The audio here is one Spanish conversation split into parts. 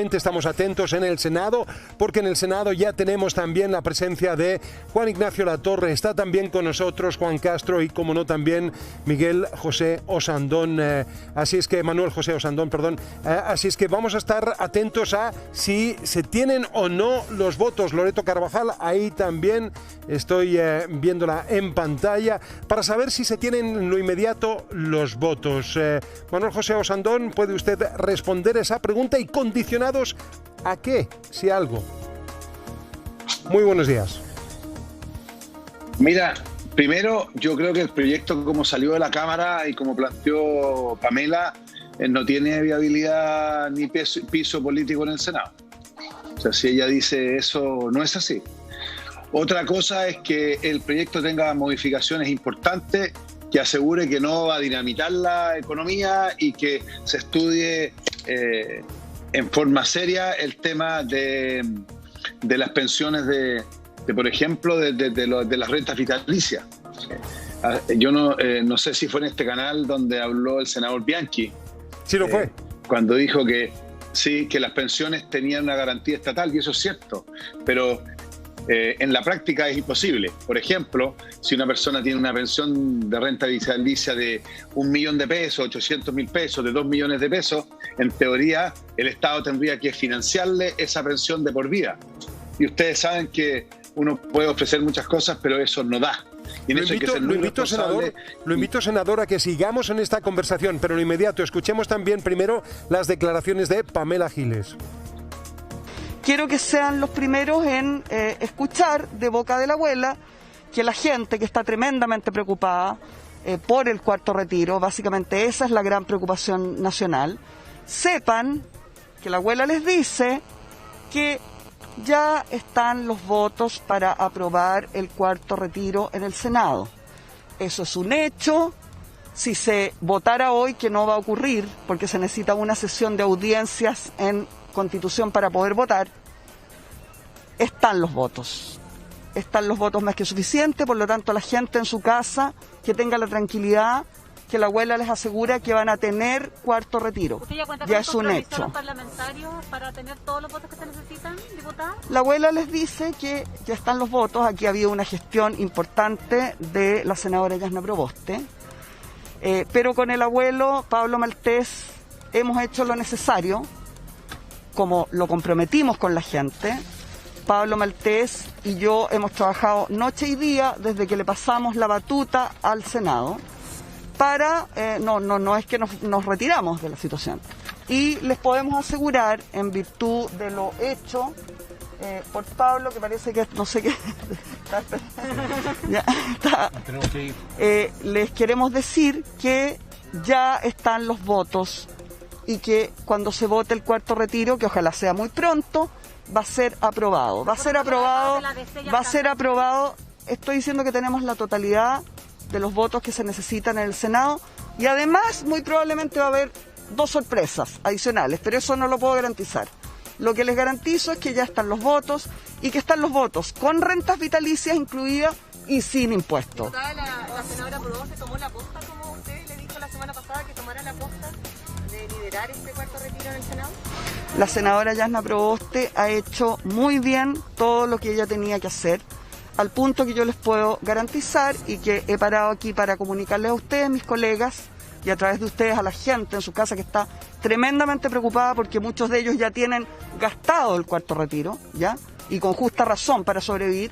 lógicamente estamos atentos en el Senado, porque en el Senado ya tenemos también la presencia de Juan Ignacio Latorre. Está también con nosotros Juan Castro y, como no, también Miguel José Osandón. Manuel José Osandón, perdón. Así es que vamos a estar atentos a si se tienen o no los votos. Loreto Carvajal, ahí también estoy viéndola en pantalla, para saber si se tienen en lo inmediato los votos. Manuel José Osandón, ¿puede usted responder esa pregunta y condicionados a qué, si algo? Muy buenos días. Mira, primero yo creo que el proyecto, como salió de la Cámara y como planteó Pamela, no tiene viabilidad ni piso político en el Senado. O sea, si ella dice eso, no es así. Otra cosa es que el proyecto tenga modificaciones importantes, que asegure que no va a dinamitar la economía y que se estudie en forma seria el tema de las pensiones por ejemplo, de las rentas vitalicias. Yo no sé si fue en este canal donde habló el senador Bianchi. Sí lo fue. Cuando dijo que sí, que las pensiones tenían una garantía estatal, y eso es cierto, pero en la práctica es imposible. Por ejemplo, si una persona tiene una pensión de renta vitalicia de 1 millón de pesos, 800.000 pesos, de 2 millones de pesos, en teoría el Estado tendría que financiarle esa pensión de por vida. Y ustedes saben que uno puede ofrecer muchas cosas, pero eso no da. Y en eso hay que ser muy responsable. Lo invito, senador, a que sigamos en esta conversación, pero en lo inmediato escuchemos también primero las declaraciones de Pamela Giles. Quiero que sean los primeros en escuchar de boca de la abuela que la gente que está tremendamente preocupada por el cuarto retiro, básicamente esa es la gran preocupación nacional, sepan que la abuela les dice que ya están los votos para aprobar el cuarto retiro en el Senado. Eso es un hecho. Si se votara hoy, que no va a ocurrir, porque se necesita una sesión de audiencias en Constitución para poder votar, están los votos. Están los votos más que suficientes, por lo tanto la gente en su casa que tenga la tranquilidad que la abuela les asegura que van a tener cuarto retiro. ¿Usted ya cuenta ya con es un hecho. los parlamentarios para tener todos los votos que se necesitan, diputada? La abuela les dice que ya están los votos. Aquí ha habido una gestión importante de la senadora Yasna Proboste, pero con el abuelo Pablo Maltés hemos hecho lo necesario, como lo comprometimos con la gente. Pablo Maltés y yo hemos trabajado noche y día desde que le pasamos la batuta al Senado para, no es que nos retiramos de la situación. Y les podemos asegurar, en virtud de lo hecho por Pablo, que parece que no sé qué, les queremos decir que ya están los votos y que cuando se vote el cuarto retiro, que ojalá sea muy pronto, va a ser aprobado. Va a ser aprobado. Estoy diciendo que tenemos la totalidad de los votos que se necesitan en el Senado y además muy probablemente va a haber 2 sorpresas adicionales, pero eso no lo puedo garantizar. Lo que les garantizo es que ya están los votos y que están los votos con rentas vitalicias incluidas y sin impuestos. La senadora Proboste tomó la posta, como usted le dijo la semana pasada, que tomara la posta de liderar este cuarto retiro en el Senado. La senadora Yasna Proboste ha hecho muy bien todo lo que ella tenía que hacer, al punto que yo les puedo garantizar y que he parado aquí para comunicarles a ustedes, mis colegas, y a través de ustedes a la gente en su casa que está tremendamente preocupada porque muchos de ellos ya tienen gastado el cuarto retiro, ¿ya? Y con justa razón para sobrevivir.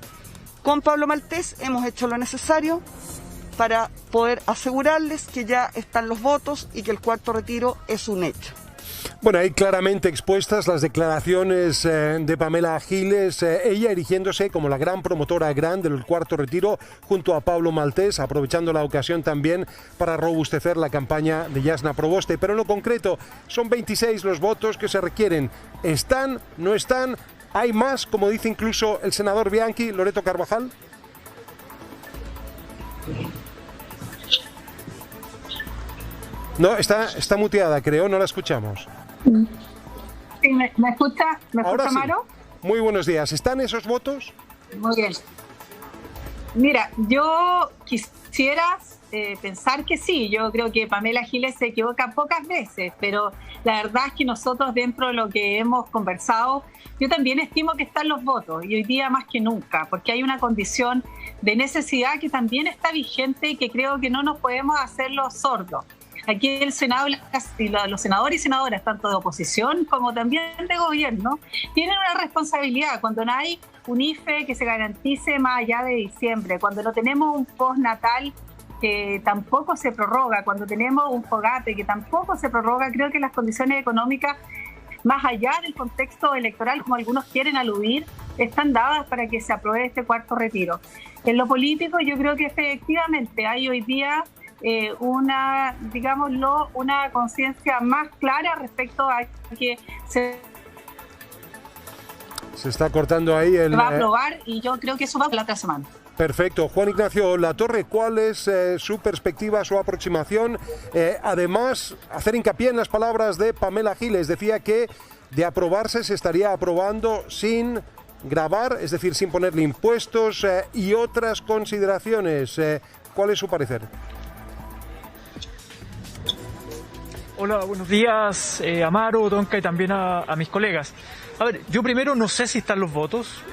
Con Pablo Maltés hemos hecho lo necesario para poder asegurarles que ya están los votos y que el cuarto retiro es un hecho. Bueno, ahí claramente expuestas las declaraciones de Pamela Giles, ella erigiéndose como la gran promotora del cuarto retiro junto a Pablo Maltés, aprovechando la ocasión también para robustecer la campaña de Yasna Proboste. Pero en lo concreto, son 26 los votos que se requieren. ¿Están? ¿No están? ¿Hay más? Como dice incluso el senador Bianchi, Loreto Carvajal. No, está muteada, creo, no la escuchamos. Sí, ¿me escucha? ¿Me Ahora escucha, sí. Maro? Muy buenos días. ¿Están esos votos? Muy bien. Mira, yo quisiera pensar que sí. Yo creo que Pamela Giles se equivoca pocas veces, pero la verdad es que nosotros, dentro de lo que hemos conversado, yo también estimo que están los votos, y hoy día más que nunca, porque hay una condición de necesidad que también está vigente y que creo que no nos podemos hacer los sordos. Aquí el Senado y los senadores y senadoras, tanto de oposición como también de gobierno, tienen una responsabilidad. Cuando no hay un IFE que se garantice más allá de diciembre, cuando no tenemos un postnatal que tampoco se prorroga, cuando tenemos un FOGAPE que tampoco se prorroga, creo que las condiciones económicas, más allá del contexto electoral, como algunos quieren aludir, están dadas para que se apruebe este cuarto retiro. En lo político, yo creo que efectivamente hay hoy día una conciencia más clara respecto a que se está cortando ahí el... va a aprobar, y yo creo que eso va la otra semana. Perfecto. Juan Ignacio Latorre, ¿cuál es su perspectiva, su aproximación? Además, hacer hincapié en las palabras de Pamela Giles. Decía que de aprobarse se estaría aprobando sin gravar, es decir, sin ponerle impuestos y otras consideraciones. ¿Cuál es su parecer? Hola, buenos días, Amaro, Donca y también a mis colegas. A ver, yo primero no sé si están los votos.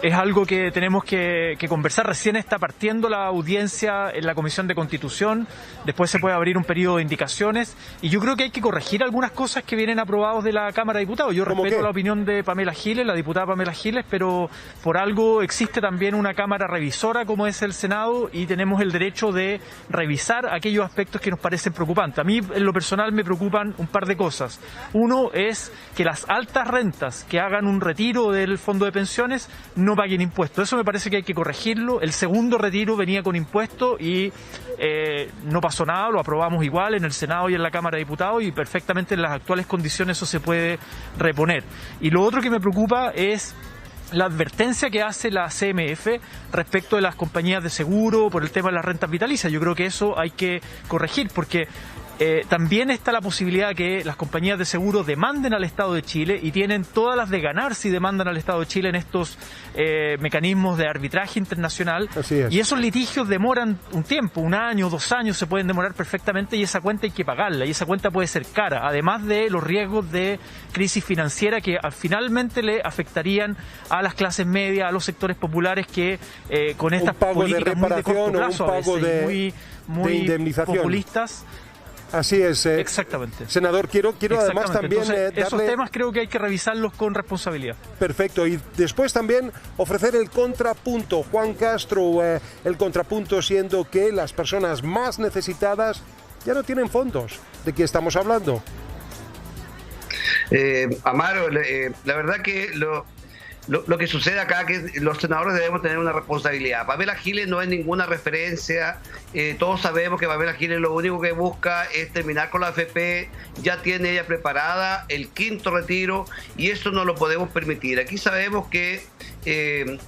Es algo que tenemos que conversar. Recién está partiendo la audiencia en la Comisión de Constitución, después se puede abrir un periodo de indicaciones, y yo creo que hay que corregir algunas cosas que vienen aprobados de la Cámara de Diputados. Yo respeto la opinión de Pamela Giles, la diputada Pamela Giles, pero por algo existe también una Cámara revisora como es el Senado, y tenemos el derecho de revisar aquellos aspectos que nos parecen preocupantes. A mí, en lo personal, me preocupan un par de cosas. Uno es que las altas rentas que hagan un retiro del fondo de pensiones no paguen impuestos. Eso me parece que hay que corregirlo. El segundo retiro venía con impuestos y no pasó nada, lo aprobamos igual en el Senado y en la Cámara de Diputados, y perfectamente en las actuales condiciones eso se puede reponer. Y lo otro que me preocupa es la advertencia que hace la CMF respecto de las compañías de seguro por el tema de las rentas vitalicias. Yo creo que eso hay que corregir, porque también está la posibilidad de que las compañías de seguro demanden al Estado de Chile, y tienen todas las de ganar si demandan al Estado de Chile en estos mecanismos de arbitraje internacional. Y esos litigios demoran un tiempo, 1 año, 2 años, se pueden demorar perfectamente, y esa cuenta hay que pagarla, y esa cuenta puede ser cara, además de los riesgos de crisis financiera que finalmente le afectarían a las clases medias, a los sectores populares que con estas políticas muy de corto plazo, a veces, muy indemnización, populistas. Así es. Exactamente. Senador, quiero además también darle... Esos temas creo que hay que revisarlos con responsabilidad. Perfecto. Y después también ofrecer el contrapunto. Juan Castro, el contrapunto siendo que las personas más necesitadas ya no tienen fondos. ¿De qué estamos hablando? Amaro, la verdad que lo que sucede acá es que los senadores debemos tener una responsabilidad. Pamela Giles no es ninguna referencia. Todos sabemos que Pamela Giles lo único que busca es terminar con la AFP. Ya tiene ella preparada el 5º retiro, y eso no lo podemos permitir. Aquí sabemos que el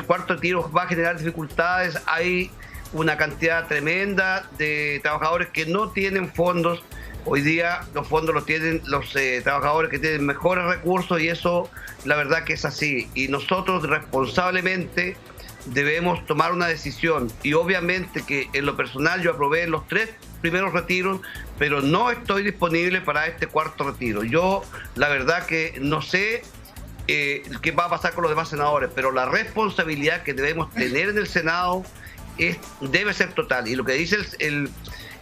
4º retiro va a generar dificultades. Hay una cantidad tremenda de trabajadores que no tienen fondos. Hoy día los fondos los tienen los trabajadores que tienen mejores recursos, y eso la verdad que es así. Y nosotros responsablemente debemos tomar una decisión. Y obviamente que en lo personal yo aprobé los 3 primeros retiros, pero no estoy disponible para este 4º retiro. Yo la verdad que no sé qué va a pasar con los demás senadores, pero la responsabilidad que debemos tener en el Senado debe ser total. Y lo que dice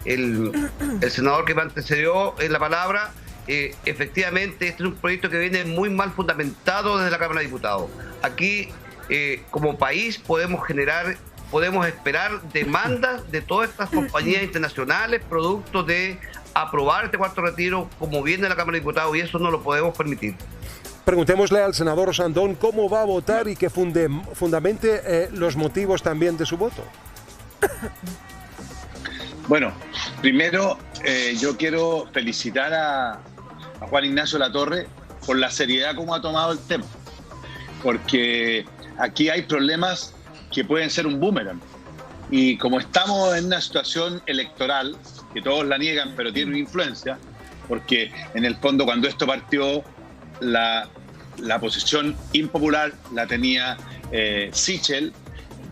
el senador que me antecedió en la palabra, efectivamente este es un proyecto que viene muy mal fundamentado desde la Cámara de Diputados. Aquí como país podemos esperar demandas de todas estas compañías internacionales producto de aprobar este 4º retiro como viene de la Cámara de Diputados, y eso no lo podemos permitir. Preguntémosle al senador Osandón cómo va a votar y que fundamente los motivos también de su voto. Bueno, primero yo quiero felicitar a Juan Ignacio Latorre por la seriedad como ha tomado el tema, porque aquí hay problemas que pueden ser un boomerang, y como estamos en una situación electoral, que todos la niegan pero tiene una influencia, porque en el fondo cuando esto partió la posición impopular la tenía Sichel,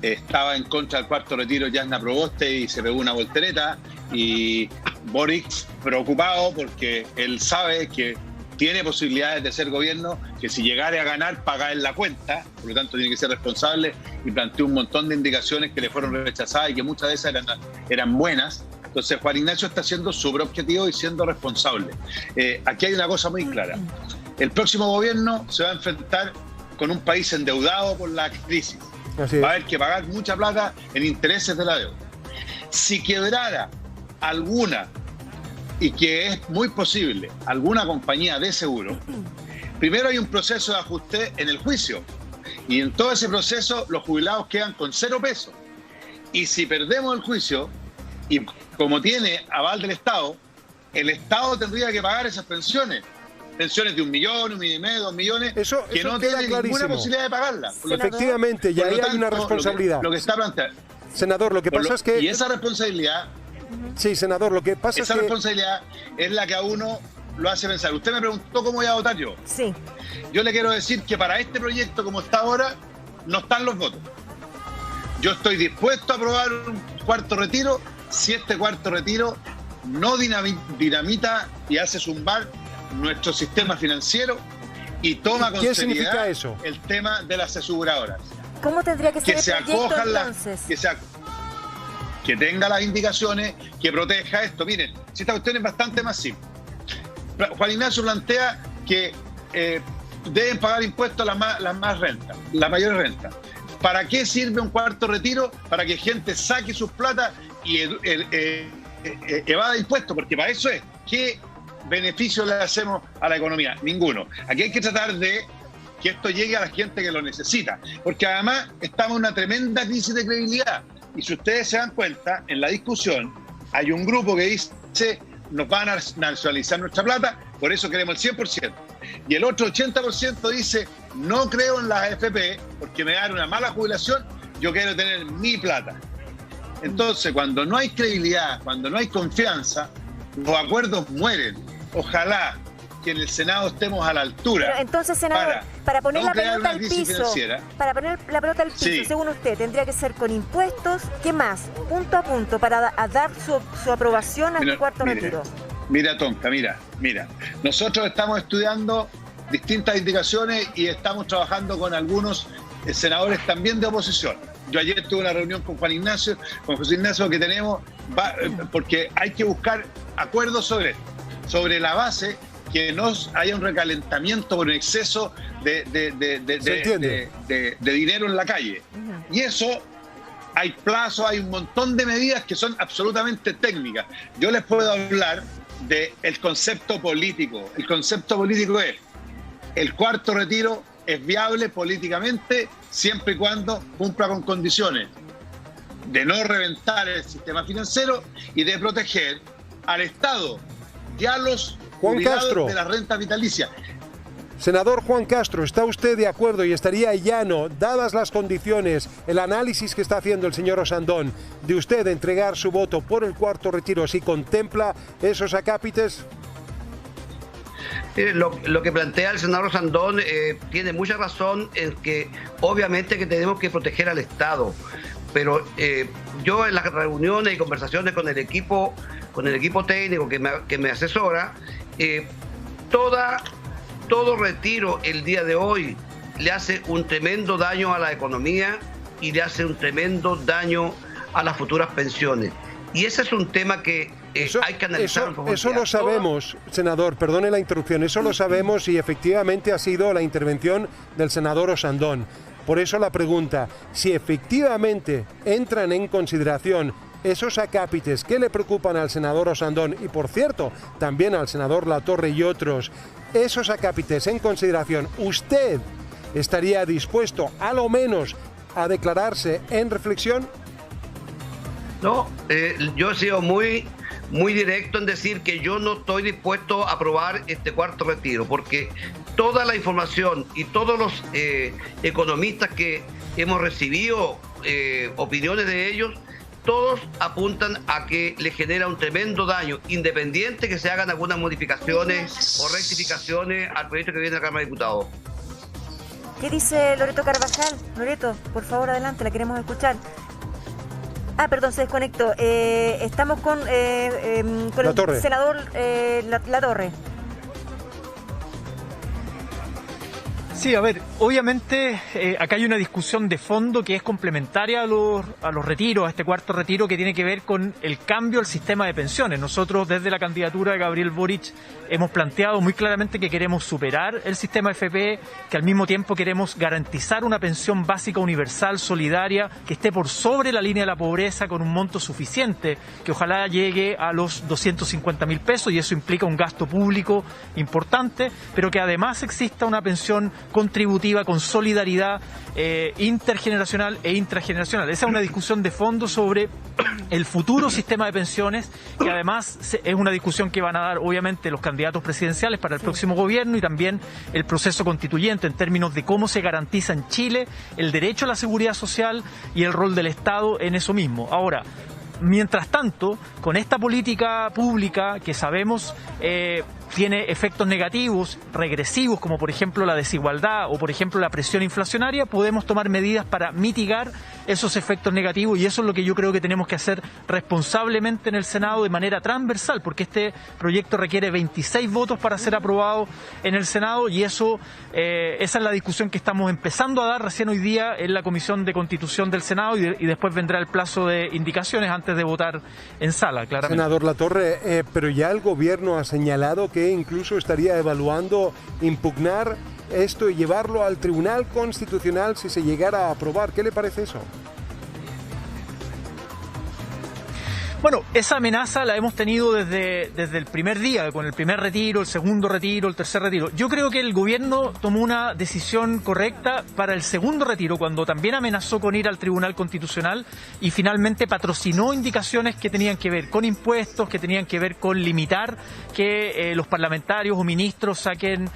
estaba en contra del cuarto retiro Jasna Proboste y se pegó una voltereta, y Boric preocupado porque él sabe que tiene posibilidades de ser gobierno, que si llegara a ganar paga en la cuenta, por lo tanto tiene que ser responsable, y planteó un montón de indicaciones que le fueron rechazadas y que muchas de esas eran buenas. Entonces Juan Ignacio está siendo súper objetivo y siendo responsable. Aquí hay una cosa muy clara. El próximo gobierno se va a enfrentar con un país endeudado por la crisis. Va a haber que pagar mucha plata en intereses de la deuda. Si quebrara alguna, y que es muy posible, alguna compañía de seguro, primero hay un proceso de ajuste en el juicio, y en todo ese proceso los jubilados quedan con 0 pesos. Y si perdemos el juicio, y como tiene aval del Estado, el Estado tendría que pagar esas pensiones de 1 millón, 1,5 millones, 2 millones, que no tiene ninguna posibilidad de pagarlas. Efectivamente, y ahí hay una responsabilidad. Lo que está planteado. Senador, lo que pasa es que... Y esa responsabilidad... Sí, senador, lo que pasa es que... Esa responsabilidad es la que a uno lo hace pensar. Usted me preguntó cómo voy a votar yo. Sí. Yo le quiero decir que para este proyecto, como está ahora, no están los votos. Yo estoy dispuesto a aprobar un cuarto retiro si este cuarto retiro no dinamita y hace zumbar nuestro sistema financiero y toma con seriedad el tema de las aseguradoras. ¿Cómo tendría que ser el proyecto entonces? Que tenga las indicaciones, que proteja esto. Miren, si esta cuestión es bastante más simple. Juan Ignacio plantea que deben pagar impuestos las más rentas, las mayores rentas. ¿Para qué sirve un cuarto retiro? Para que gente saque sus plata y evada impuestos, porque para eso es. ¿Qué beneficio le hacemos a la economía? Ninguno. Aquí hay que tratar de que esto llegue a la gente que lo necesita, porque además estamos en una tremenda crisis de credibilidad. Y si ustedes se dan cuenta, en la discusión hay un grupo que dice nos van a nacionalizar nuestra plata, por eso queremos el 100%. Y el otro 80% dice no creo en las AFP porque me dan una mala jubilación, yo quiero tener mi plata. Entonces, cuando no hay credibilidad, cuando no hay confianza, los acuerdos mueren. Ojalá que en el Senado estemos a la altura. Pero entonces, senador, para poner la pelota al piso, según usted, tendría que ser con impuestos, ¿qué más? Punto a punto, para dar su aprobación a este cuarto retiro. Mira, Tonka, mira. Nosotros estamos estudiando distintas indicaciones y estamos trabajando con algunos senadores también de oposición. Yo ayer tuve una reunión con Juan Ignacio, con José Ignacio, que tenemos, porque hay que buscar acuerdos sobre esto, sobre la base que no haya un recalentamiento por un exceso de dinero en la calle. Y eso, hay plazos, hay un montón de medidas que son absolutamente técnicas. Yo les puedo hablar del concepto político. El concepto político es: el cuarto retiro es viable políticamente siempre y cuando cumpla con condiciones de no reventar el sistema financiero y de proteger al Estado y a los jubilados de la renta vitalicia. Senador Juan Castro, ¿está usted de acuerdo y estaría llano, dadas las condiciones, el análisis que está haciendo el señor Osandón, de usted entregar su voto por el cuarto retiro si contempla esos acápites? Lo que plantea el senador Osandón tiene mucha razón en que obviamente que tenemos que proteger al Estado, pero yo en las reuniones y conversaciones con el equipo técnico que me asesora, todo retiro el día de hoy le hace un tremendo daño a la economía y le hace un tremendo daño a las futuras pensiones. Y ese es un tema que hay que analizar. Eso lo sabemos, senador, perdone la interrupción, eso lo sabemos y efectivamente ha sido la intervención del senador Osandón. Por eso la pregunta, si efectivamente entran en consideración esos acápites que le preocupan al senador Osandón y, por cierto, también al senador Latorre y otros, esos acápites en consideración, ¿usted estaría dispuesto a lo menos a declararse en reflexión? No, yo he sido muy directo en decir que yo no estoy dispuesto a aprobar este cuarto retiro, porque toda la información y todos los economistas que hemos recibido opiniones de ellos, todos apuntan a que le genera un tremendo daño, independiente que se hagan algunas modificaciones o rectificaciones al proyecto que viene a la Cámara de Diputados. ¿Qué dice Loreto Carvajal? Loreto, por favor, adelante, la queremos escuchar. Perdón, se desconectó. Estamos con el senador Latorre. Sí, a ver, obviamente acá hay una discusión de fondo que es complementaria a los retiros, a este cuarto retiro que tiene que ver con el cambio al sistema de pensiones. Nosotros desde la candidatura de Gabriel Boric hemos planteado muy claramente que queremos superar el sistema FP, que al mismo tiempo queremos garantizar una pensión básica universal, solidaria, que esté por sobre la línea de la pobreza con un monto suficiente, que ojalá llegue a los 250.000 pesos y eso implica un gasto público importante, pero que además exista una pensión contributiva con solidaridad intergeneracional e intrageneracional. Esa es una discusión de fondo sobre el futuro sistema de pensiones, que además es una discusión que van a dar obviamente los candidatos presidenciales para el próximo gobierno y también el proceso constituyente en términos de cómo se garantiza en Chile el derecho a la seguridad social y el rol del Estado en eso mismo. Ahora, mientras tanto, con esta política pública que sabemos tiene efectos negativos, regresivos, como por ejemplo la desigualdad o por ejemplo la presión inflacionaria, podemos tomar medidas para mitigar esos efectos negativos y eso es lo que yo creo que tenemos que hacer responsablemente en el Senado de manera transversal, porque este proyecto requiere 26 votos para ser aprobado en el Senado y eso, esa es la discusión que estamos empezando a dar recién hoy día en la Comisión de Constitución del Senado y después vendrá el plazo de indicaciones antes de votar en sala, claramente. Senador Latorre, pero ya el gobierno ha señalado que incluso estaría evaluando impugnar esto y llevarlo al Tribunal Constitucional si se llegara a aprobar. ¿Qué le parece eso? Bueno, esa amenaza la hemos tenido desde el primer día, con el primer retiro, el segundo retiro, el tercer retiro. Yo creo que el gobierno tomó una decisión correcta para el segundo retiro, cuando también amenazó con ir al Tribunal Constitucional y finalmente patrocinó indicaciones que tenían que ver con impuestos, que tenían que ver con limitar que los parlamentarios o ministros saquen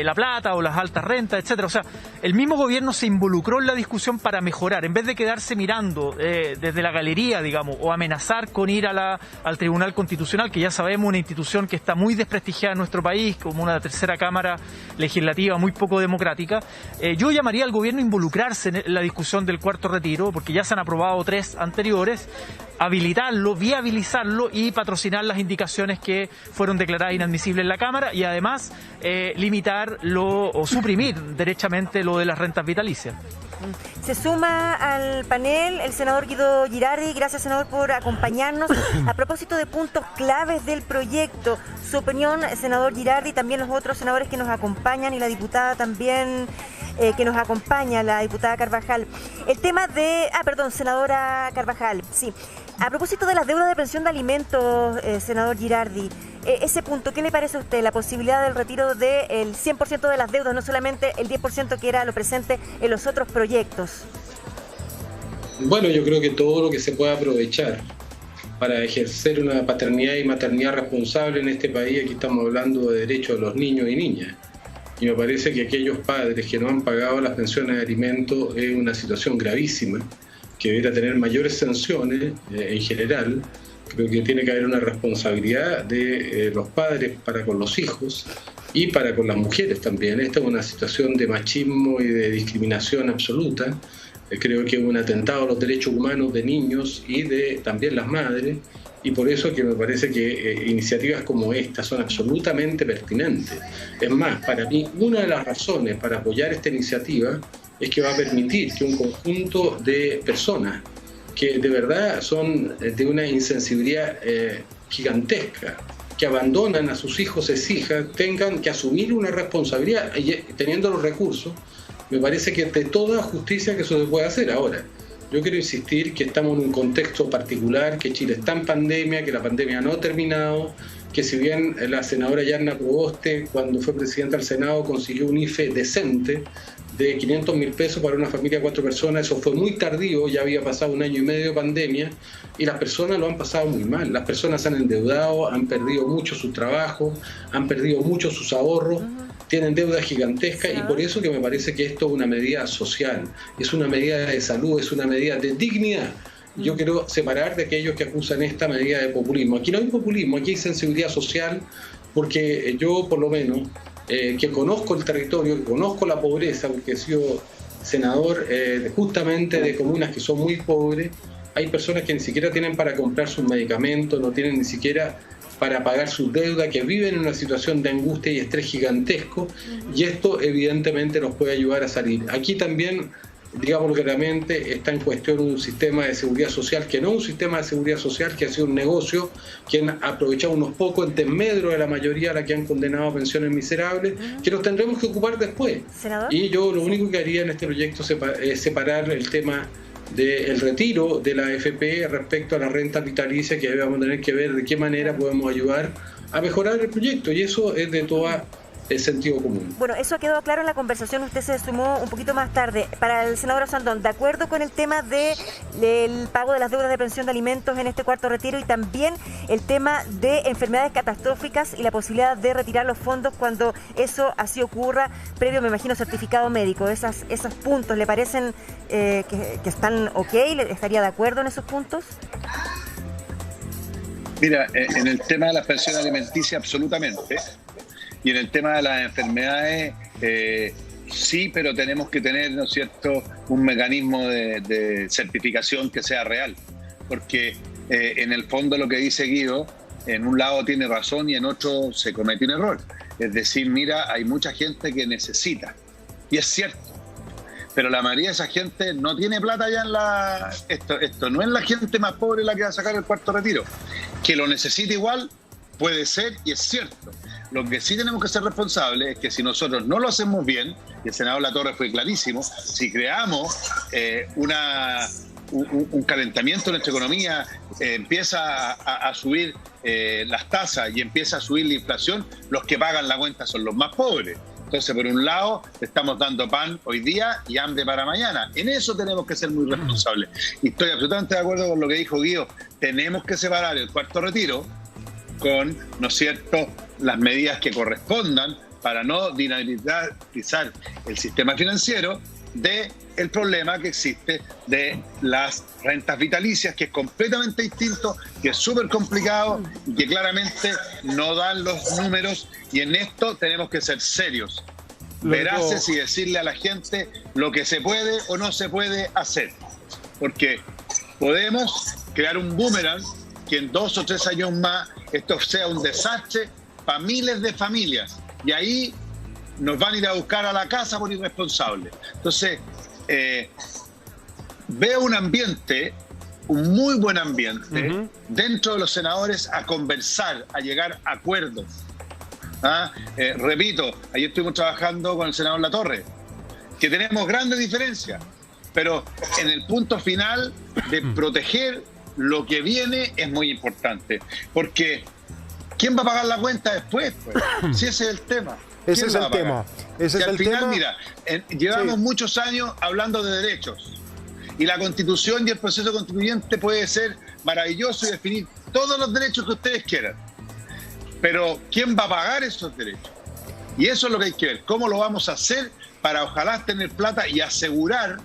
la plata o las altas rentas, etcétera. O sea, el mismo gobierno se involucró en la discusión para mejorar, en vez de quedarse mirando desde la galería, digamos, o amenazar con ir al Tribunal Constitucional, que ya sabemos una institución que está muy desprestigiada en nuestro país, como una tercera cámara legislativa muy poco democrática. Yo llamaría al gobierno a involucrarse en la discusión del cuarto retiro, porque ya se han aprobado 3 anteriores, habilitarlo, viabilizarlo y patrocinar las indicaciones que fueron declaradas inadmisibles en la Cámara y además limitarlo o suprimir derechamente lo de las rentas vitalicias. Se suma al panel el senador Guido Girardi. Gracias, senador, por acompañarnos. A propósito de puntos claves del proyecto, su opinión, senador Girardi, también los otros senadores que nos acompañan y la diputada también que nos acompaña, la diputada Carvajal. El tema de... senadora Carvajal, sí. A propósito de las deudas de pensión de alimentos, senador Girardi, ese punto, ¿qué le parece a usted? La posibilidad del retiro del 100% de las deudas, no solamente el 10% que era lo presente en los otros proyectos. Bueno, yo creo que todo lo que se pueda aprovechar para ejercer una paternidad y maternidad responsable en este país, aquí estamos hablando de derechos de los niños y niñas. Y me parece que aquellos padres que no han pagado las pensiones de alimentos es una situación gravísima, que debería tener mayores sanciones en general. Creo que tiene que haber una responsabilidad de los padres para con los hijos y para con las mujeres también. Esta es una situación de machismo y de discriminación absoluta. Creo que es un atentado a los derechos humanos de niños y de también las madres. Y por eso que me parece que iniciativas como esta son absolutamente pertinentes. Es más, para mí, una de las razones para apoyar esta iniciativa es que va a permitir que un conjunto de personas que de verdad son de una insensibilidad gigantesca, que abandonan a sus hijos e hijas, tengan que asumir una responsabilidad y teniendo los recursos. Me parece que de toda justicia que eso se puede hacer. Ahora, yo quiero insistir que estamos en un contexto particular, que Chile está en pandemia, que la pandemia no ha terminado, que si bien la senadora Yarna Proboste, cuando fue presidenta del Senado, consiguió un IFE decente de 500.000 pesos para una familia de 4 personas, eso fue muy tardío, ya había pasado 1 año y medio de pandemia, y las personas lo han pasado muy mal. Las personas se han endeudado, han perdido mucho su trabajo, han perdido mucho sus ahorros, tienen deudas gigantescas, y por eso que me parece que esto es una medida social, es una medida de salud, es una medida de dignidad. Yo quiero separar de aquellos que acusan esta medida de populismo. Aquí no hay populismo, aquí hay sensibilidad social, porque yo por lo menos que conozco el territorio, que conozco la pobreza, porque he sido senador justamente de comunas que son muy pobres. Hay personas que ni siquiera tienen para comprar sus medicamentos, no tienen ni siquiera para pagar sus deudas, que viven en una situación de angustia y estrés gigantesco, y esto evidentemente nos puede ayudar a salir. Aquí también, digamos claramente, está en cuestión un sistema de seguridad social que no es un sistema de seguridad social, que ha sido un negocio que han aprovechado unos pocos en desmedro de la mayoría a la que han condenado a pensiones miserables, que nos tendremos que ocupar después. ¿Senador? Y yo lo único que haría en este proyecto es separar el tema del retiro de la AFP respecto a la renta vitalicia, que vamos a tener que ver de qué manera podemos ayudar a mejorar el proyecto, y eso es de toda el sentido común. Bueno, eso ha quedado claro en la conversación, usted se sumó un poquito más tarde. Para el senador Osandón, ¿de acuerdo con el tema del pago de las deudas de pensión de alimentos en este cuarto retiro y también el tema de enfermedades catastróficas y la posibilidad de retirar los fondos cuando eso así ocurra, previo, me imagino, certificado médico? ¿Esos puntos le parecen que están ok? ¿Estaría de acuerdo en esos puntos? Mira, en el tema de las pensiones alimenticias, absolutamente. Y en el tema de las enfermedades, sí, pero tenemos que tener, ¿no es cierto?, un mecanismo de certificación que sea real. Porque en el fondo lo que dice Guido, en un lado tiene razón y en otro se comete un error. Es decir, mira, hay mucha gente que necesita. Y es cierto. Pero la mayoría de esa gente no tiene plata ya en la... Esto no es la gente más pobre la que va a sacar el cuarto retiro. Que lo necesita igual, puede ser, y es cierto. Lo que sí tenemos que ser responsables es que si nosotros no lo hacemos bien, y el senador Latorre fue clarísimo, si creamos un calentamiento en nuestra economía, empieza a subir las tasas y empieza a subir la inflación, los que pagan la cuenta son los más pobres. Entonces, por un lado, estamos dando pan hoy día y hambre para mañana. En eso tenemos que ser muy responsables. Y estoy absolutamente de acuerdo con lo que dijo Guido. Tenemos que separar el cuarto retiro con, ¿no es cierto?, las medidas que correspondan para no dinamizar el sistema financiero del problema que existe de las rentas vitalicias, que es completamente distinto, que es súper complicado y que claramente no dan los números, y en esto tenemos que ser serios, veraces, y decirle a la gente lo que se puede o no se puede hacer, porque podemos crear un boomerang que en 2 o 3 años más esto sea un desastre para miles de familias, y ahí nos van a ir a buscar a la casa por irresponsables. Entonces, veo un ambiente, un muy buen ambiente, dentro de los senadores a conversar, a llegar a acuerdos. Repito, ayer estuvimos trabajando con el senador Latorre, que tenemos grandes diferencias, pero en el punto final de proteger lo que viene es muy importante, porque ¿quién va a pagar la cuenta después? Pues? Si ese es el tema. Ese es el tema. Ese es el final, tema. Mira, llevamos muchos años hablando de derechos, y la Constitución y el proceso constituyente puede ser maravilloso y definir todos los derechos que ustedes quieran, pero ¿quién va a pagar esos derechos? Y eso es lo que hay que ver, cómo lo vamos a hacer para ojalá tener plata y asegurar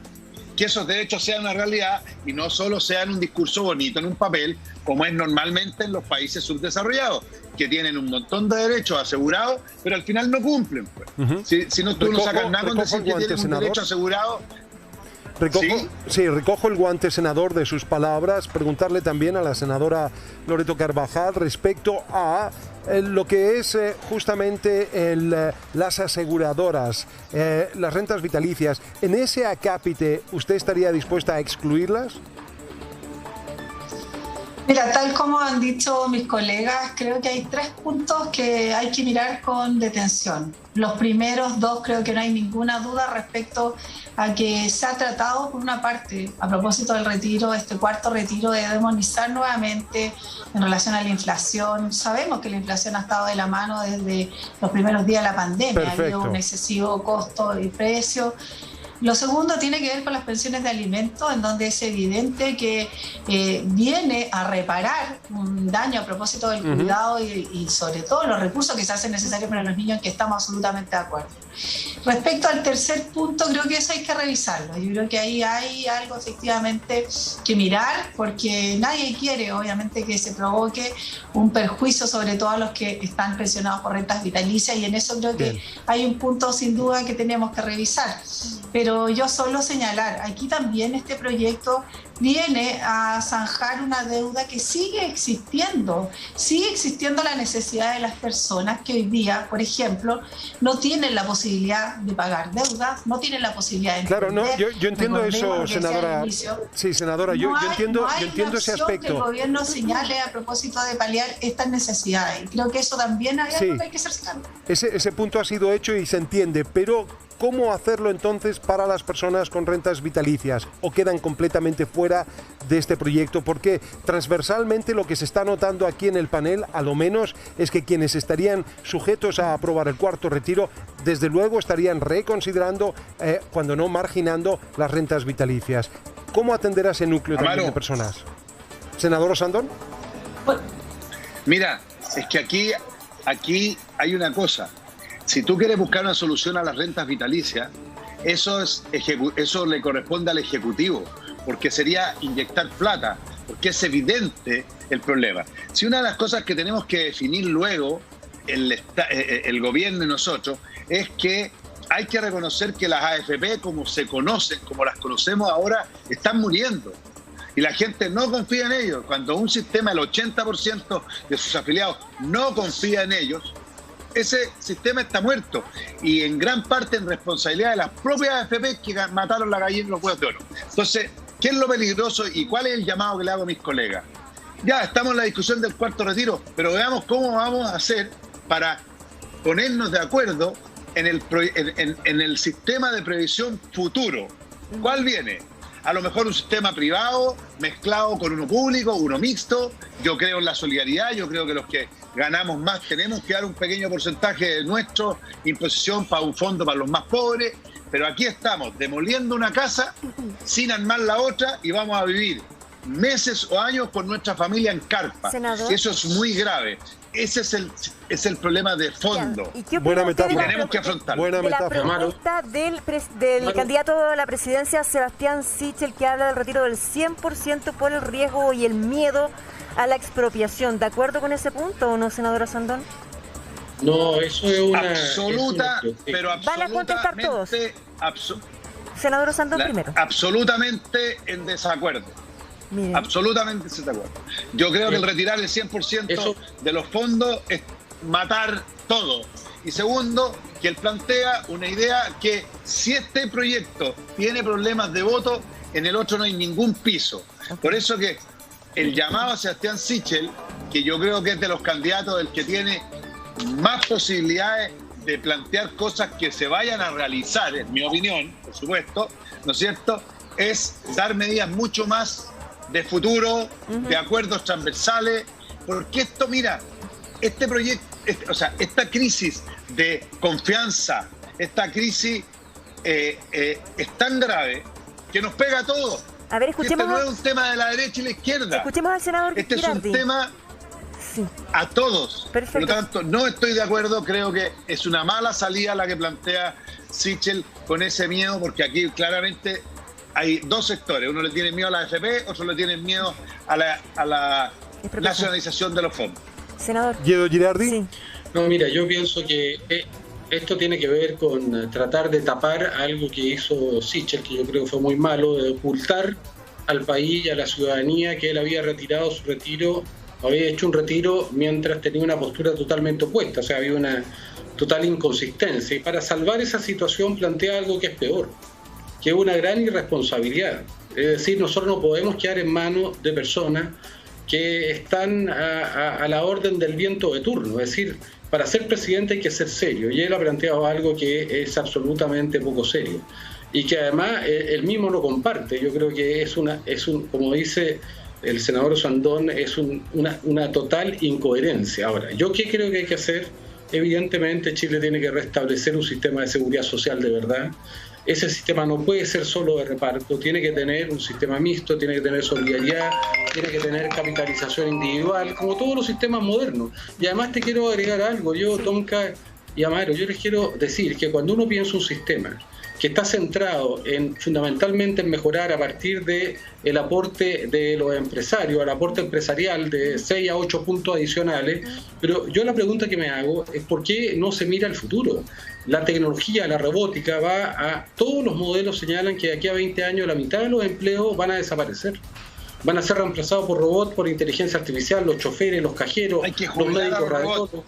que esos derechos sean una realidad y no solo sean un discurso bonito en un papel, como es normalmente en los países subdesarrollados, que tienen un montón de derechos asegurados, pero al final no cumplen. Pues. Si no, tú no sacas nada con decir que tienen un derecho asegurado. Recojo el guante, senador, de sus palabras. Preguntarle también a la senadora Loreto Carvajal respecto a lo que es justamente las aseguradoras, las rentas vitalicias. ¿En ese acápite usted estaría dispuesta a excluirlas? Mira, tal como han dicho mis colegas, creo que hay 3 puntos que hay que mirar con detención. Los primeros 2 creo que no hay ninguna duda respecto a que se ha tratado, por una parte, a propósito del retiro, este cuarto retiro, de demonizar nuevamente en relación a la inflación. Sabemos que la inflación ha estado de la mano desde los primeros días de la pandemia. Perfecto. Ha habido un excesivo costo y precio. Lo segundo tiene que ver con las pensiones de alimentos, en donde es evidente que viene a reparar un daño a propósito del cuidado y sobre todo los recursos que se hacen necesarios para los niños, en que estamos absolutamente de acuerdo. Respecto al tercer punto, creo que eso hay que revisarlo. Yo creo que ahí hay algo efectivamente que mirar, porque nadie quiere, obviamente, que se provoque un perjuicio, sobre todo a los que están pensionados por rentas vitalicias, y en eso creo que hay un punto sin duda que tenemos que revisar. Pero yo solo señalar, aquí también este proyecto viene a zanjar una deuda que sigue existiendo la necesidad de las personas que hoy día, por ejemplo, no tienen la posibilidad de pagar deudas, no tienen la posibilidad de... Claro, no, yo entiendo eso, senadora. Sí, senadora, yo entiendo ese aspecto. Que el gobierno señale a propósito de paliar estas necesidades. Creo que eso también hay algo que hay que cercinar. Ese punto ha sido hecho y se entiende, pero ¿cómo hacerlo entonces para las personas con rentas vitalicias? ¿O quedan completamente fuera de este proyecto? Porque transversalmente lo que se está notando aquí en el panel, a lo menos, es que quienes estarían sujetos a aprobar el cuarto retiro, desde luego estarían reconsiderando, cuando no marginando, las rentas vitalicias. ¿Cómo atender a ese núcleo también de personas? ¿Senador Osandón? Mira, es que aquí hay una cosa. Si tú quieres buscar una solución a las rentas vitalicias, eso le corresponde al Ejecutivo, porque sería inyectar plata, porque es evidente el problema. Si una de las cosas que tenemos que definir luego, el gobierno y nosotros, es que hay que reconocer que las AFP, como se conocen, como las conocemos ahora, están muriendo. Y la gente no confía en ellos. Cuando un sistema, el 80% de sus afiliados no confía en ellos, ese sistema está muerto, y en gran parte en responsabilidad de las propias AFP que mataron la gallina y los huevos de oro. Entonces, ¿qué es lo peligroso y cuál es el llamado que le hago a mis colegas? Ya estamos en la discusión del cuarto retiro, pero veamos cómo vamos a hacer para ponernos de acuerdo en el sistema de previsión futuro. ¿Cuál viene? A lo mejor un sistema privado mezclado con uno público, uno mixto. Yo creo en la solidaridad, yo creo que los que ganamos más tenemos que dar un pequeño porcentaje de nuestra imposición para un fondo para los más pobres, pero aquí estamos demoliendo una casa sin armar la otra y vamos a vivir meses o años con nuestra familia en carpa. Senador. Eso es muy grave. Ese es el problema de fondo. ¿Y qué Buena metáfora. Tenemos que afrontarlo. Buena de la metáfora. propuesta del candidato a la presidencia, Sebastián Sichel, que habla del retiro del 100% por el riesgo y el miedo a la expropiación? ¿De acuerdo con ese punto o no, senadora Osandón? No, eso es una... Pero ¿Van a contestar todos? Senador Osandón primero. Absolutamente en desacuerdo. Miren. Absolutamente en desacuerdo. Yo creo que el retirar el 100% de los fondos es matar todo. Y segundo, que él plantea una idea que si este proyecto tiene problemas de voto, en el otro no hay ningún piso. Por eso que el llamado a Sebastián Sichel, que yo creo que es de los candidatos el que tiene más posibilidades de plantear cosas que se vayan a realizar, en mi opinión, por supuesto, ¿no es cierto?, es dar medidas mucho más de futuro, de acuerdos transversales, porque esto, mira, este proyecto, esta crisis de confianza, esta crisis es tan grave que nos pega a todos. A ver, escuchemos. Este no es un tema de la derecha y la izquierda. Escuchemos al senador Este Girardi. Es un tema a todos. Perfecto. Por lo tanto, no estoy de acuerdo. Creo que es una mala salida la que plantea Sichel con ese miedo, porque aquí claramente hay dos sectores. Uno le tiene miedo a la AFP, otro le tiene miedo a la nacionalización de los fondos. Senador. ¿Guido Girardi? Sí. No, mira, yo pienso que esto tiene que ver con tratar de tapar algo que hizo Sichel, que yo creo fue muy malo, de ocultar al país y a la ciudadanía que él había retirado su retiro, había hecho un retiro mientras tenía una postura totalmente opuesta, o sea, había una total inconsistencia. Y para salvar esa situación plantea algo que es peor, que es una gran irresponsabilidad. Es decir, nosotros no podemos quedar en manos de personas que están a la orden del viento de turno. Es decir, para ser presidente hay que ser serio, y él ha planteado algo que es absolutamente poco serio y que además él mismo no comparte. Yo creo que como dice el senador Osandón, es una total incoherencia. Ahora, ¿yo qué creo que hay que hacer? Evidentemente Chile tiene que restablecer un sistema de seguridad social de verdad. Ese sistema no puede ser solo de reparto, tiene que tener un sistema mixto, tiene que tener solidaridad, tiene que tener capitalización individual, como todos los sistemas modernos. Y además te quiero agregar algo. Yo, Tonka, Y Amaro, yo les quiero decir que cuando uno piensa un sistema que está centrado fundamentalmente en mejorar a partir de el aporte de los empresarios, el aporte empresarial de 6 a 8 puntos adicionales, pero yo la pregunta que me hago es ¿por qué no se mira al futuro? La tecnología, la robótica todos los modelos señalan que de aquí a 20 años la mitad de los empleos van a desaparecer. Van a ser reemplazados por robots, por inteligencia artificial, los choferes, los cajeros, los médicos radiólogos.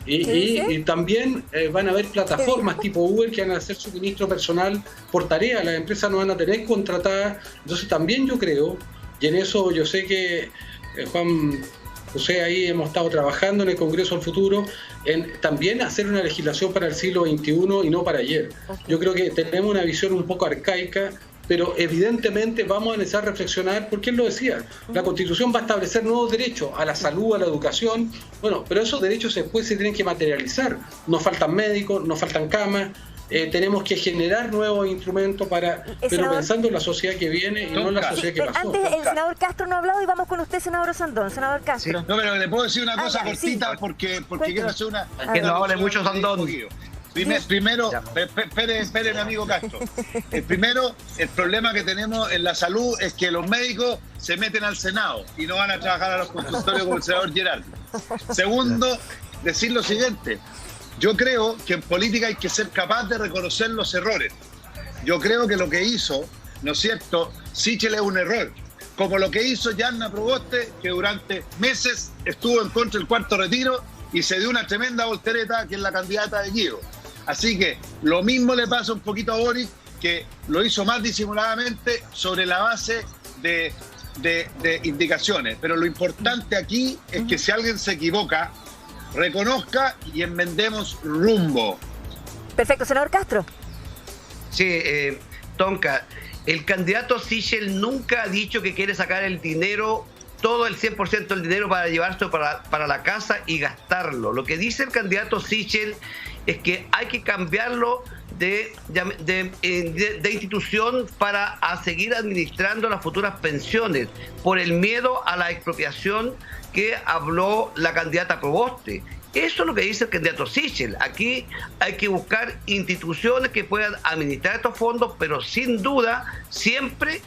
Y también van a haber plataformas tipo Uber que van a hacer suministro personal por tarea. Las empresas no van a tener contratadas. Entonces también yo creo, y en eso yo sé que Juan José ahí hemos estado trabajando en el Congreso del Futuro, en también hacer una legislación para el siglo XXI y no para ayer. Yo creo que tenemos una visión un poco arcaica, pero evidentemente vamos a necesitar reflexionar, porque él lo decía, la Constitución va a establecer nuevos derechos a la salud, a la educación, bueno, pero esos derechos después se tienen que materializar. Nos faltan médicos, nos faltan camas, tenemos que generar nuevos instrumentos pero pensando en la sociedad que viene y no en la sociedad que pasó. Antes el senador Castro no ha hablado y vamos con usted, senador Osandón. Senador Castro. Sí. No, pero le puedo decir una cosa cortita porque quiero hacer una... Que no hable mucho Osandón. Primero, espere mi amigo Castro. Primero, el problema que tenemos en la salud es que los médicos se meten al Senado y no van a trabajar a los consultorios como el senador Girardi. Segundo, decir lo siguiente. Yo creo que en política hay que ser capaz de reconocer los errores. Yo creo que lo que hizo, ¿no es cierto?, Sichel es un error. Como lo que hizo Yarna Proboste, que durante meses estuvo en contra del cuarto retiro y se dio una tremenda voltereta, que es la candidata de Guido. Así que lo mismo le pasa un poquito a Boric, que lo hizo más disimuladamente sobre la base de indicaciones. Pero lo importante aquí es que si alguien se equivoca, reconozca y enmendemos rumbo. Perfecto, senador Castro. Sí, Tonka, el candidato Sichel nunca ha dicho que quiere sacar el dinero, todo el 100% del dinero para llevarse para la casa y gastarlo. Lo que dice el candidato Sichel es que hay que cambiarlo de institución para seguir administrando las futuras pensiones por el miedo a la expropiación que habló la candidata Proboste. Eso es lo que dice el candidato Sichel. Aquí hay que buscar instituciones que puedan administrar estos fondos, pero sin duda siempre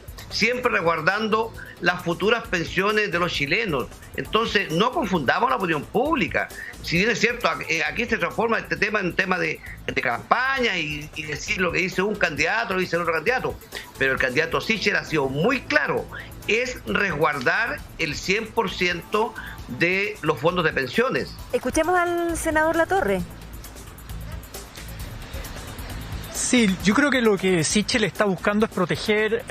resguardando las futuras pensiones de los chilenos. Entonces, no confundamos la opinión pública. Si bien es cierto, aquí se transforma este tema en tema de campaña y decir lo que dice un candidato, lo dice el otro candidato. Pero el candidato Sichel ha sido muy claro, es resguardar el 100% de los fondos de pensiones. Escuchemos al senador Latorre. Sí, yo creo que lo que Sichel está buscando es proteger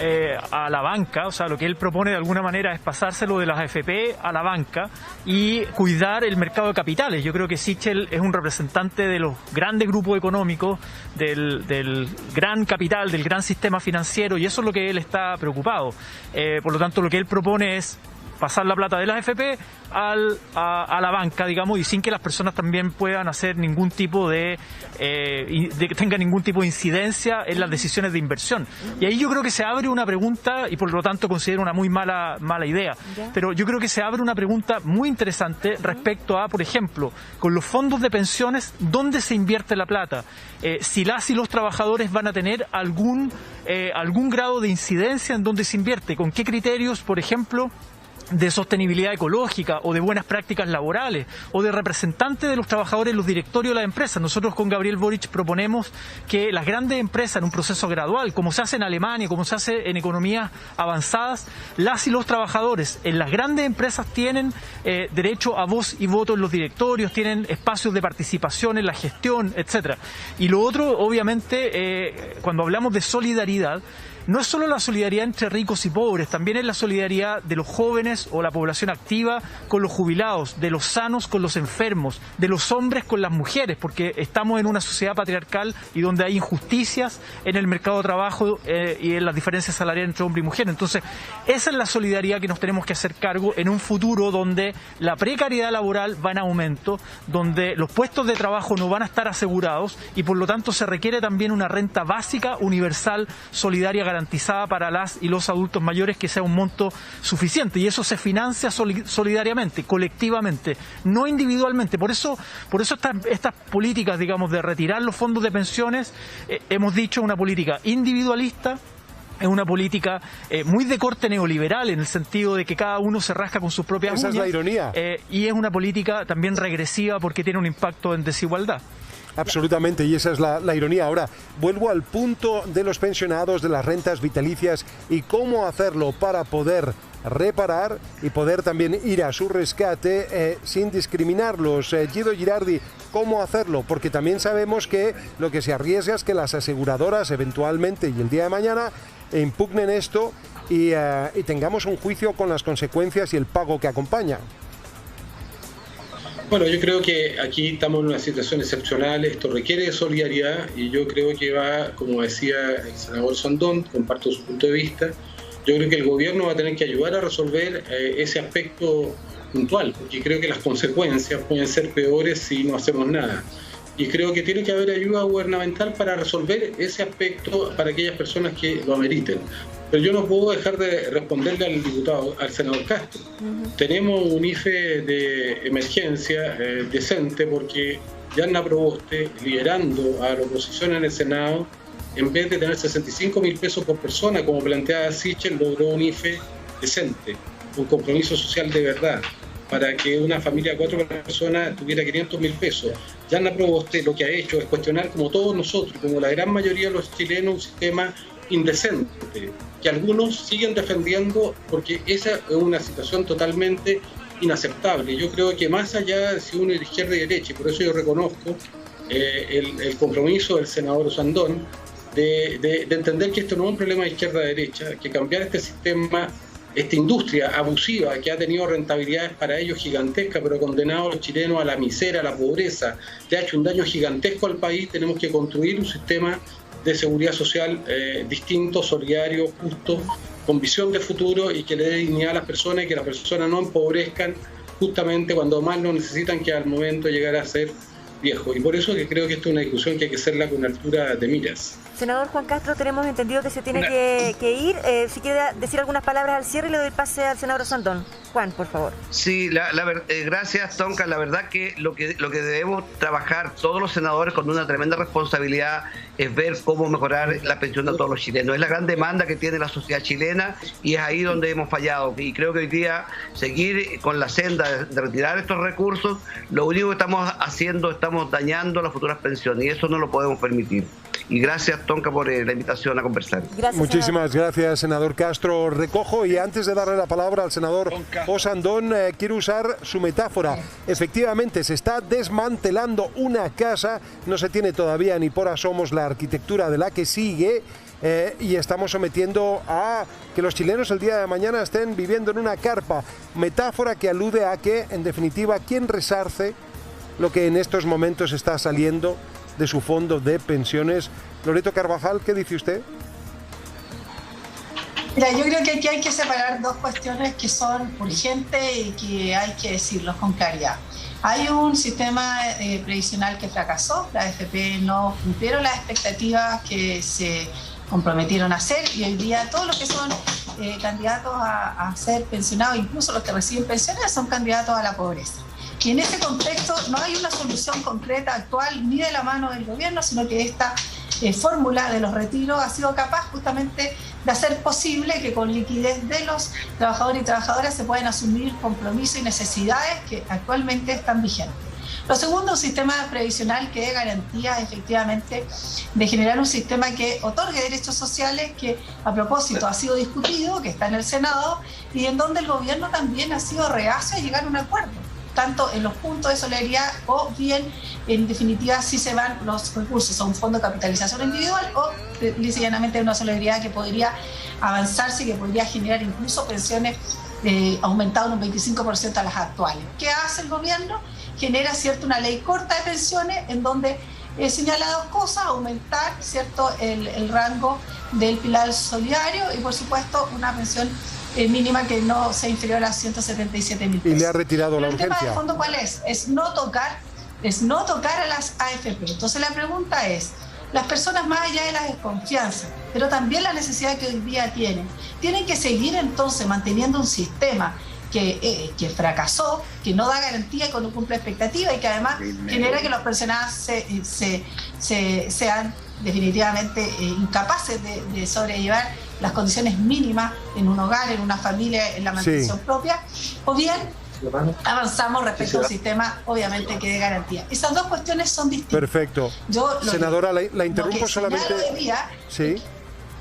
a la banca, o sea, lo que él propone de alguna manera es pasárselo de las AFP a la banca y cuidar el mercado de capitales. Yo creo que Sichel es un representante de los grandes grupos económicos, del gran capital, del gran sistema financiero, y eso es lo que él está preocupado. Por lo tanto, lo que él propone es pasar la plata de las AFP a la banca, digamos, y sin que las personas también puedan hacer ningún tipo de que tengan ningún tipo de incidencia en las decisiones de inversión. Y ahí yo creo que se abre una pregunta, y por lo tanto considero una muy mala idea, pero yo creo que se abre una pregunta muy interesante respecto a, por ejemplo, con los fondos de pensiones, ¿dónde se invierte la plata? Si las y los trabajadores van a tener algún grado de incidencia en dónde se invierte, con qué criterios, por ejemplo, de sostenibilidad ecológica o de buenas prácticas laborales o de representantes de los trabajadores en los directorios de las empresas. Nosotros con Gabriel Boric proponemos que las grandes empresas, en un proceso gradual, como se hace en Alemania, como se hace en economías avanzadas, las y los trabajadores en las grandes empresas tienen derecho a voz y voto en los directorios, tienen espacios de participación en la gestión, etcétera. Y lo otro, obviamente, cuando hablamos de solidaridad, no es solo la solidaridad entre ricos y pobres, también es la solidaridad de los jóvenes o la población activa con los jubilados, de los sanos con los enfermos, de los hombres con las mujeres, porque estamos en una sociedad patriarcal y donde hay injusticias en el mercado de trabajo y en las diferencias salariales entre hombre y mujer. Entonces, esa es la solidaridad que nos tenemos que hacer cargo en un futuro donde la precariedad laboral va en aumento, donde los puestos de trabajo no van a estar asegurados y por lo tanto se requiere también una renta básica, universal, solidaria, garantizada garantizada para las y los adultos mayores, que sea un monto suficiente, y eso se financia solidariamente, colectivamente, no individualmente. Por eso estas políticas, digamos, de retirar los fondos de pensiones, hemos dicho una política individualista. Es una política muy de corte neoliberal, en el sentido de que cada uno se rasca con sus propias uñas. Esa es la ironía. Y es una política también regresiva porque tiene un impacto en desigualdad. Absolutamente, y esa es la ironía. Ahora, vuelvo al punto de los pensionados, de las rentas vitalicias y cómo hacerlo para poder reparar y poder también ir a su rescate sin discriminarlos. Guido Girardi, ¿cómo hacerlo? Porque también sabemos que lo que se arriesga es que las aseguradoras eventualmente y el día de mañana impugnen esto y tengamos un juicio con las consecuencias y el pago que acompaña. Bueno, yo creo que aquí estamos en una situación excepcional, esto requiere de solidaridad y yo creo que va, como decía el senador Sandón, comparto su punto de vista, yo creo que el gobierno va a tener que ayudar a resolver ese aspecto puntual, porque creo que las consecuencias pueden ser peores si no hacemos nada. Y creo que tiene que haber ayuda gubernamental para resolver ese aspecto para aquellas personas que lo ameriten. Pero yo no puedo dejar de responderle al senador Castro. Tenemos un IFE de emergencia decente porque Yanna Proboste, liderando a la oposición en el Senado, en vez de tener 65.000 pesos por persona, como planteaba Sichel, logró un IFE decente, un compromiso social de verdad, para que una familia de 4 personas tuviera 500.000 pesos. Yanna Proboste lo que ha hecho es cuestionar, como todos nosotros, como la gran mayoría de los chilenos, un sistema indecente, que algunos siguen defendiendo porque esa es una situación totalmente inaceptable. Yo creo que más allá de si uno es de izquierda y derecha, y por eso yo reconozco el compromiso del senador Sandón de entender que esto no es un problema de izquierda-derecha, que cambiar este sistema, esta industria abusiva que ha tenido rentabilidades para ellos gigantescas, pero condenado a los chilenos a la miseria, a la pobreza, le ha hecho un daño gigantesco al país. Tenemos que construir un sistema de seguridad social distinto, solidario, justo, con visión de futuro y que le dé dignidad a las personas y que las personas no empobrezcan justamente cuando más lo necesitan, que al momento llegar a ser viejo. Y por eso que creo que esta es una discusión que hay que hacerla con altura de miras. Senador Juan Castro, tenemos entendido que se tiene que ir. Si quiere decir algunas palabras al cierre, le doy pase al senador Sandón. Juan, por favor. Sí, gracias, Tonka. La verdad que lo que debemos trabajar todos los senadores con una tremenda responsabilidad es ver cómo mejorar la pensión de todos los chilenos. Es la gran demanda que tiene la sociedad chilena y es ahí donde hemos fallado. Y creo que hoy día seguir con la senda de retirar estos recursos, lo único que estamos haciendo, estamos dañando las futuras pensiones y eso no lo podemos permitir. Y gracias, Tonka, por la invitación a conversar. Gracias, muchísimas gracias, senador Castro. Recojo, y antes de darle la palabra al senador Osandón, quiero usar su metáfora. Efectivamente, se está desmantelando una casa, no se tiene todavía ni por asomos la arquitectura de la que sigue, y estamos sometiendo a que los chilenos el día de mañana estén viviendo en una carpa. Metáfora que alude a que, en definitiva, ¿quién resarce lo que en estos momentos está saliendo de su fondo de pensiones? Loreto Carvajal, ¿qué dice usted? Mira, yo creo que aquí hay que separar dos cuestiones que son urgentes y que hay que decirlos con claridad. Hay un sistema previsional que fracasó, la AFP no cumplieron las expectativas que se comprometieron a hacer y hoy día todos los que son candidatos a ser pensionados, incluso los que reciben pensiones, son candidatos a la pobreza. Y en ese contexto no hay una solución concreta actual ni de la mano del gobierno, sino que esta fórmula de los retiros ha sido capaz justamente de hacer posible que con liquidez de los trabajadores y trabajadoras se puedan asumir compromisos y necesidades que actualmente están vigentes. Lo segundo, un sistema previsional que dé garantía efectivamente de generar un sistema que otorgue derechos sociales, que a propósito ha sido discutido, que está en el Senado y en donde el gobierno también ha sido reacio a llegar a un acuerdo, tanto en los puntos de solidaridad o bien, en definitiva, si se van los recursos a un fondo de capitalización individual o lisa y llanamente una solidaridad que podría avanzarse y que podría generar incluso pensiones aumentadas un 25% a las actuales. ¿Qué hace el gobierno? Genera, ¿cierto?, una ley corta de pensiones en donde señala dos cosas: aumentar, ¿cierto?, el rango del pilar solidario y, por supuesto, una pensión mínima que no sea inferior a 177.000 pesos. Y le ha retirado la urgencia. El tema de fondo, ¿cuál es? Es no tocar a las AFP. Entonces la pregunta es, las personas, más allá de la desconfianza, pero también la necesidad que hoy día tienen que seguir entonces manteniendo un sistema que fracasó, que no da garantía, que no cumple expectativas y que además genera que los pensionados sean definitivamente incapaces de sobrellevar las condiciones mínimas en un hogar, en una familia, en la mantención propia, o bien avanzamos respecto a un sistema, obviamente, que dé garantía. Esas dos cuestiones son distintas. Perfecto. Senadora, la interrumpo solamente. Sí.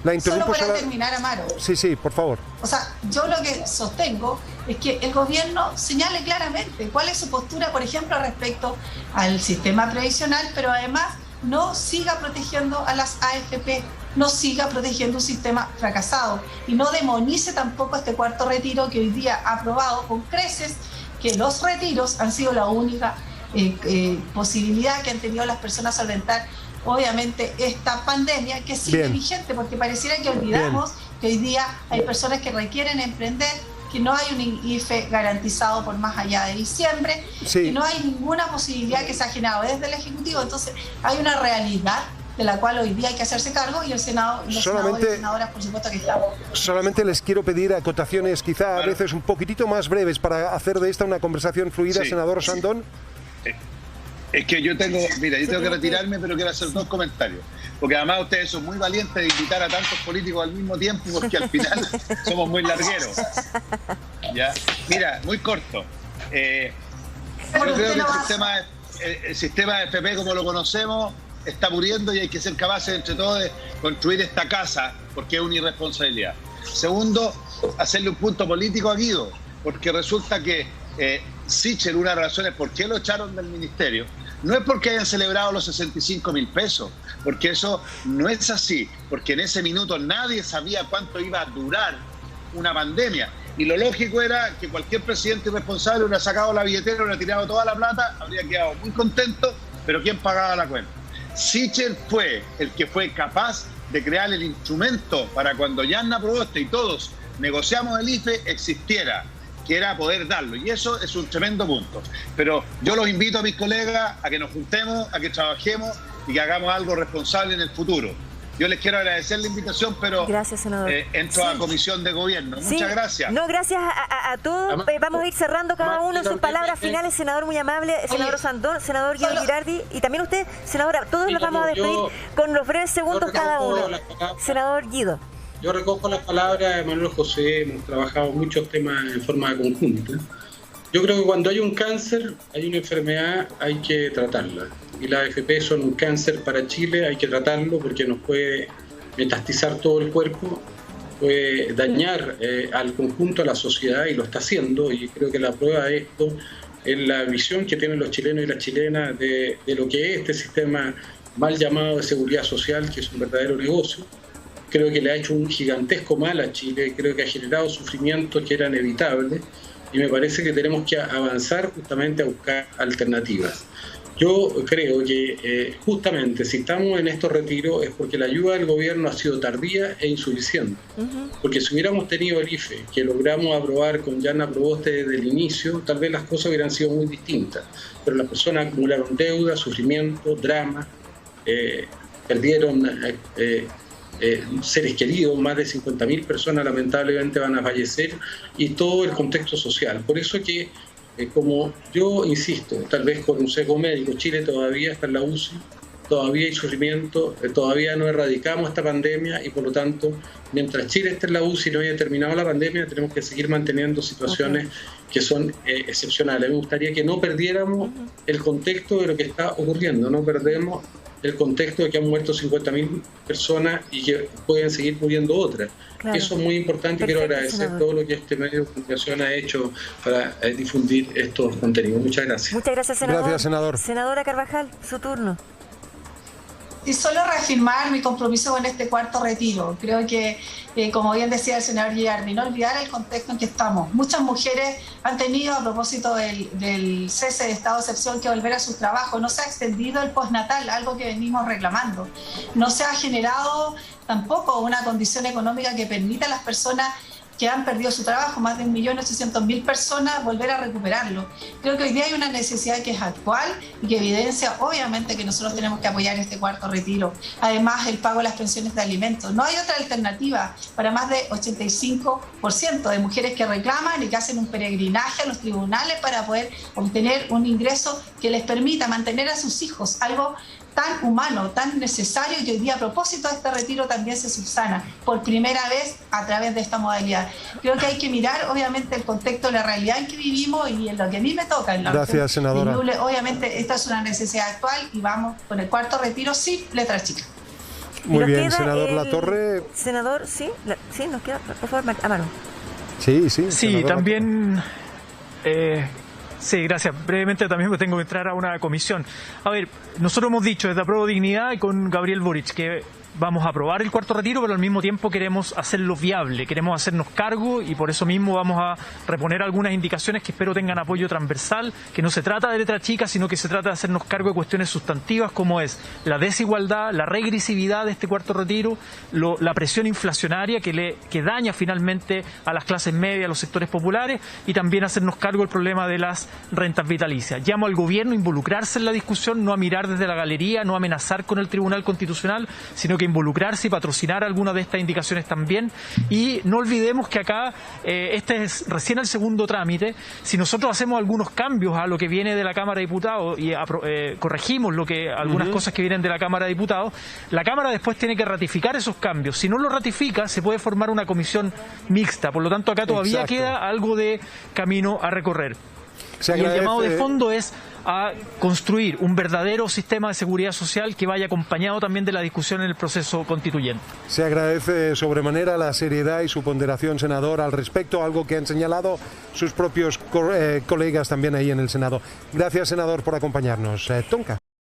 La interrumpo solo para terminar, Amaro. Sí, por favor. O sea, yo lo que sostengo es que el gobierno señale claramente cuál es su postura, por ejemplo, respecto al sistema previsional, pero además no siga protegiendo a las AFP, no siga protegiendo un sistema fracasado y no demonice tampoco este cuarto retiro que hoy día ha aprobado con creces que los retiros han sido la única posibilidad que han tenido las personas a solventar obviamente esta pandemia, que sigue vigente, porque pareciera que olvidamos que hoy día hay personas que requieren emprender, que no hay un IFE garantizado por más allá de diciembre, que no hay ninguna posibilidad que se ha generado desde el Ejecutivo. Entonces hay una realidad de la cual hoy día hay que hacerse cargo y el Senado, los senadores y senadoras, por supuesto que estamos. Solamente les quiero pedir acotaciones quizá a veces un poquitito más breves para hacer de esta una conversación fluida, senador Osandón. Es que yo tengo que retirarme, pero quiero hacer dos comentarios. Porque además ustedes son muy valientes de invitar a tantos políticos al mismo tiempo, porque al final somos muy largueros. ¿Ya? Mira, muy corto. Yo creo que el sistema de FP como lo conocemos está muriendo y hay que ser capaces entre todos de construir esta casa, porque es una irresponsabilidad. Segundo, hacerle un punto político a Guido, porque resulta que Sichel, una de las razones por qué lo echaron del ministerio, no es porque hayan celebrado los 65.000 pesos, porque eso no es así, porque en ese minuto nadie sabía cuánto iba a durar una pandemia. Y lo lógico era que cualquier presidente irresponsable hubiera sacado la billetera, hubiera tirado toda la plata, habría quedado muy contento, pero ¿quién pagaba la cuenta? Sichel fue el que fue capaz de crear el instrumento para cuando Yanna Proboste y todos negociamos el IFE existiera, que era poder darlo, y eso es un tremendo punto. Pero yo los invito a mis colegas a que nos juntemos, a que trabajemos y que hagamos algo responsable en el futuro. Yo les quiero agradecer la invitación, pero gracias, senador. Entro a comisión de gobierno. Muchas gracias. No, gracias a todos. Vamos a ir cerrando cada uno sus palabras finales. Senador muy amable, senador Osandón, senador Guido Girardi, y también usted, senadora. Todos nos vamos a despedir con los breves segundos cada uno. Senador Guido. Yo recojo las palabras de Manuel José, hemos trabajado muchos temas en forma conjunta. Yo creo que cuando hay un cáncer, hay una enfermedad, hay que tratarla. Y las AFP son un cáncer para Chile, hay que tratarlo porque nos puede metastizar todo el cuerpo, puede dañar al conjunto, a la sociedad, y lo está haciendo. Y creo que la prueba de esto es la visión que tienen los chilenos y las chilenas de lo que es este sistema mal llamado de seguridad social, que es un verdadero negocio. Creo que le ha hecho un gigantesco mal a Chile, creo que ha generado sufrimientos que eran evitables, y me parece que tenemos que avanzar justamente a buscar alternativas. Yo creo que justamente si estamos en estos retiros es porque la ayuda del gobierno ha sido tardía e insuficiente. Porque si hubiéramos tenido el IFE, que logramos aprobar con Yanna Proboste desde el inicio, tal vez las cosas hubieran sido muy distintas. Pero las personas acumularon deuda, sufrimiento, drama, perdieron seres queridos, más de 50.000 personas lamentablemente van a fallecer, y todo el contexto social. Por eso que, como yo insisto, tal vez con un sesgo médico, Chile todavía está en la UCI, todavía hay sufrimiento, todavía no erradicamos esta pandemia, y por lo tanto, mientras Chile esté en la UCI y no haya terminado la pandemia, tenemos que seguir manteniendo situaciones que son excepcionales. Me gustaría que no perdiéramos el contexto de lo que está ocurriendo, no perdemos el contexto de que han muerto 50.000 personas y que pueden seguir muriendo otras. Claro. Eso es muy importante. Perfecto, y quiero agradecer todo lo que este medio de comunicación ha hecho para difundir estos contenidos. Muchas gracias. Muchas gracias, senador. Gracias, senador. Senadora Carvajal, su turno. Y solo reafirmar mi compromiso con este cuarto retiro. Creo que, como bien decía el senador Girardi, no olvidar el contexto en que estamos. Muchas mujeres han tenido, a propósito del cese de estado de excepción, que volver a su trabajo. No se ha extendido el postnatal, algo que venimos reclamando. No se ha generado tampoco una condición económica que permita a las personas que han perdido su trabajo, más de 1.800.000 personas, volver a recuperarlo. Creo que hoy día hay una necesidad que es actual y que evidencia obviamente que nosotros tenemos que apoyar este cuarto retiro. Además, el pago de las pensiones de alimentos. No hay otra alternativa para más de 85% de mujeres que reclaman y que hacen un peregrinaje a los tribunales para poder obtener un ingreso que les permita mantener a sus hijos, algo tan humano, tan necesario, y hoy día a propósito de este retiro también se subsana por primera vez a través de esta modalidad. Creo que hay que mirar obviamente el contexto de la realidad en que vivimos y en lo que a mí me toca. En la Gracias, senadora. Ñuble, obviamente esta es una necesidad actual y vamos con el cuarto retiro sin letra chica. Muy bien, senador Latorre. Senador, sí, sí, nos queda, por favor, a mano. Sí, también... Sí, gracias. Brevemente también me tengo que entrar a una comisión. A ver, nosotros hemos dicho desde Apruebo Dignidad y con Gabriel Boric que vamos a aprobar el cuarto retiro, pero al mismo tiempo queremos hacerlo viable, queremos hacernos cargo y por eso mismo vamos a reponer algunas indicaciones que espero tengan apoyo transversal, que no se trata de letra chica, sino que se trata de hacernos cargo de cuestiones sustantivas como es la desigualdad, la regresividad de este cuarto retiro, la presión inflacionaria que daña finalmente a las clases medias, a los sectores populares y también hacernos cargo del problema de las rentas vitalicias. Llamo al gobierno a involucrarse en la discusión, no a mirar desde la galería, no a amenazar con el Tribunal Constitucional, sino que involucrarse y patrocinar algunas de estas indicaciones también. Y no olvidemos que acá este es recién el segundo trámite. Si nosotros hacemos algunos cambios a lo que viene de la Cámara de Diputados y corregimos algunas cosas que vienen de la Cámara de Diputados, la Cámara después tiene que ratificar esos cambios. Si no lo ratifica, se puede formar una comisión mixta. Por lo tanto, acá todavía queda algo de camino a recorrer. Y el llamado de fondo es a construir un verdadero sistema de seguridad social que vaya acompañado también de la discusión en el proceso constituyente. Se agradece sobremanera la seriedad y su ponderación, senador, al respecto, algo que han señalado sus propios colegas también ahí en el Senado. Gracias, senador, por acompañarnos. Tonka.